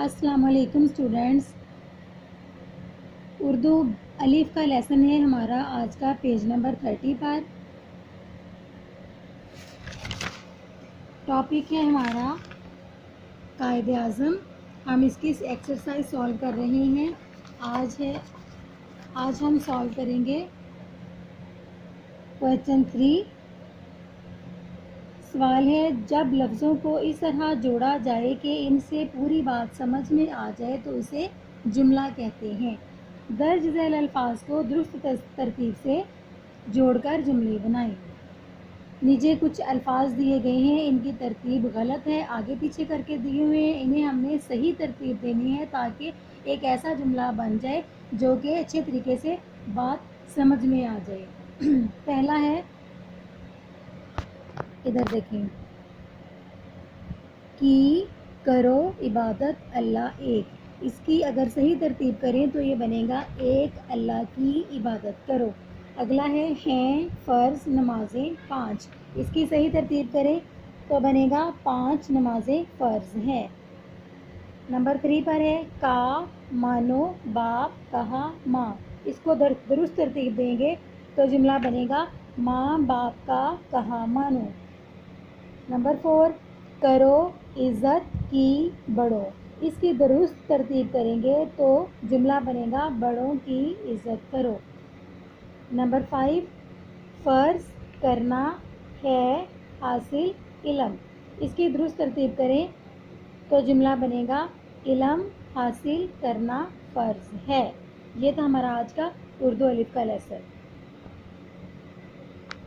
السلام علیکم اسٹوڈینٹس، اردو الف کا لیسن ہے ہمارا آج کا پیج نمبر 30 پر۔ ٹاپک ہے ہمارا قائد اعظم۔ ہم اس کی ایکسرسائز سالو کر رہے ہیں۔ آج ہم سالو کریں گے کویسچن 3۔ سوال ہے، جب لفظوں کو اس طرح جوڑا جائے کہ ان سے پوری بات سمجھ میں آ جائے تو اسے جملہ کہتے ہیں۔ درج ذیل الفاظ کو درست ترتیب سے جوڑ کر جملے بنائیں۔ نیچے کچھ الفاظ دیے گئے ہیں، ان کی ترتیب غلط ہے، آگے پیچھے کر کے دیے ہوئے ہیں، انہیں ہم نے صحیح ترتیب دینی ہے تاکہ ایک ایسا جملہ بن جائے جو کہ اچھے طریقے سے بات سمجھ میں آ جائے۔ پہلا ہے، ادھر دیکھیں، کی کرو عبادت اللہ ایک۔ اس کی اگر صحیح ترتیب کریں تو یہ بنے گا ایک اللہ کی عبادت کرو۔ اگلا ہے، ہیں فرض نمازیں 5۔ اس کی صحیح ترتیب کریں تو بنے گا 5 نمازیں فرض ہیں۔ نمبر 3 پر ہے، کا مانو باپ کہا ماں۔ اس کو درست ترتیب دیں گے تو جملہ بنے گا ماں باپ کا کہا مانو۔ نمبر 4، کرو عزت کی بڑوں۔ اس کی درست ترتیب کریں گے تو جملہ بنے گا بڑوں کی عزت کرو۔ نمبر 5، فرض کرنا ہے حاصل علم۔ اس کی درست ترتیب کریں تو جملہ بنے گا علم حاصل کرنا فرض ہے۔ یہ تھا ہمارا آج کا اردو الف کا لیسن۔